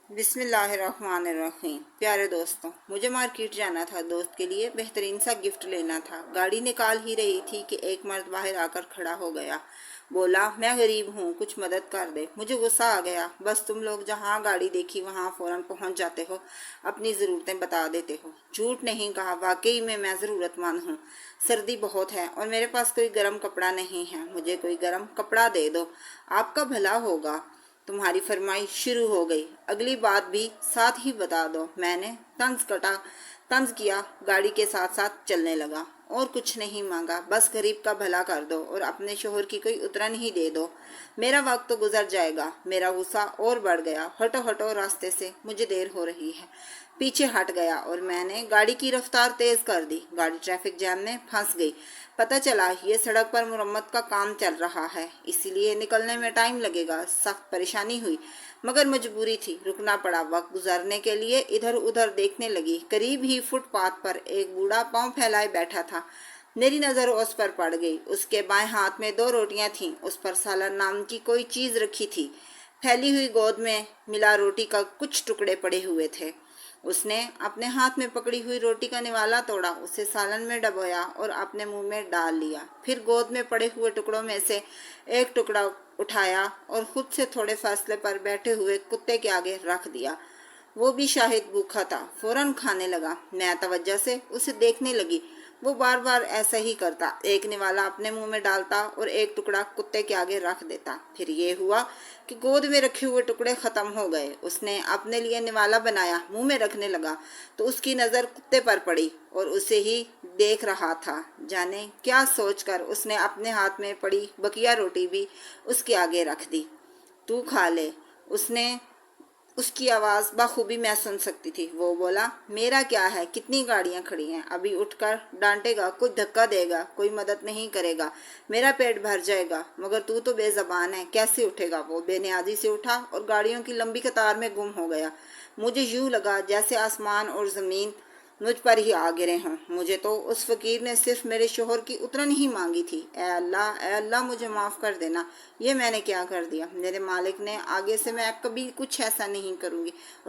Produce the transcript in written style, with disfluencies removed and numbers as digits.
بسم اللہ الرحمن الرحیم۔ پیارے دوستوں، مجھے مارکیٹ جانا تھا، دوست کے لیے بہترین سا گفٹ لینا تھا۔ گاڑی نکال ہی رہی تھی کہ ایک مرد باہر آ کر کھڑا ہو گیا۔ بولا، میں غریب ہوں، کچھ مدد کر دے۔ مجھے غصہ آ گیا، بس تم لوگ جہاں گاڑی دیکھی وہاں فوراً پہنچ جاتے ہو، اپنی ضرورتیں بتا دیتے ہو۔ جھوٹ نہیں کہا، واقعی میں ضرورت مند ہوں۔ سردی بہت ہے اور میرے پاس کوئی گرم کپڑا نہیں ہے، مجھے کوئی گرم کپڑا دے دو، آپ کا بھلا ہوگا۔ تمہاری فرمائش شروع ہو گئی، اگلی بات بھی ساتھ ہی بتا دو۔ میں نے طنز کیا، گاڑی کے ساتھ ساتھ چلنے لگا۔ اور کچھ نہیں مانگا، بس غریب کا بھلا کر دو اور اپنے شوہر کی کوئی اترن ہی دے دو، میرا وقت تو گزر جائے گا۔ میرا غصہ اور بڑھ گیا۔ ہٹو ہٹو راستے سے، مجھے دیر ہو رہی ہے۔ پیچھے ہٹ گیا اور میں نے گاڑی کی رفتار تیز کر دی۔ گاڑی ٹریفک جام میں پھنس گئی۔ پتہ چلا یہ سڑک پر مرمت کا کام چل رہا ہے، اسی لیے نکلنے میں ٹائم لگے گا۔ سخت پریشانی ہوئی، مگر مجبوری تھی، رکنا پڑا۔ وقت گزارنے کے لیے ادھر ادھر دیکھنے لگی۔ قریب ہی فٹ پاتھ پر ایک بوڑھا پاؤں پھیلائے بیٹھا تھا۔ میری نظر اس پر پڑ گئی۔ اس کے بائیں ہاتھ میں 2 روٹیاں تھیں، اس پر سالن نام کی کوئی چیز رکھی تھی۔ پھیلی ہوئی گود میں ملا روٹی کا کچھ ٹکڑے پڑے ہوئے تھے۔ اس نے اپنے ہاتھ میں پکڑی ہوئی روٹی کا نوالا توڑا، اسے سالن میں ڈبویا اور اپنے منہ میں ڈال لیا۔ پھر گود میں پڑے ہوئے ٹکڑوں میں سے ایک ٹکڑا اٹھایا اور خود سے تھوڑے فاصلے پر بیٹھے ہوئے کتے کے آگے رکھ دیا۔ وہ بھی شاہد بھوکا تھا، فوراً کھانے لگا۔ میں توجہ سے اسے دیکھنے لگی۔ وہ بار بار ایسا ہی کرتا، ایک نوالا اپنے منہ میں ڈالتا اور ایک ٹکڑا کتے کے آگے رکھ دیتا۔ پھر یہ ہوا کہ گود میں رکھے ہوئے ٹکڑے ختم ہو گئے۔ اس نے اپنے لیے نوالا بنایا، منہ میں رکھنے لگا تو اس کی نظر کتے پر پڑی اور اسے ہی دیکھ رہا تھا۔ جانے کیا سوچ کر اس نے اپنے ہاتھ میں پڑی بقیہ روٹی بھی اس کے آگے رکھ دی۔ تو کھا لے، اس کی آواز بخوبی میں سن سکتی تھی۔ وہ بولا، میرا کیا ہے، کتنی گاڑیاں کھڑی ہیں، ابھی اٹھ کر ڈانٹے گا، کوئی دھکا دے گا، کوئی مدد نہیں کرے گا، میرا پیٹ بھر جائے گا، مگر تو بے زبان ہے، کیسے اٹھے گا؟ وہ بے نیازی سے اٹھا اور گاڑیوں کی لمبی قطار میں گم ہو گیا۔ مجھے یوں لگا جیسے آسمان اور زمین مجھ پر ہی آ گرے ہوں۔ مجھے تو اس فقیر نے صرف میرے شوہر کی اترن ہی مانگی تھی۔ اے اللہ مجھے معاف کر دینا، یہ میں نے کیا کر دیا؟ میرے مالک نے، آگے سے میں کبھی کچھ ایسا نہیں کروں گی۔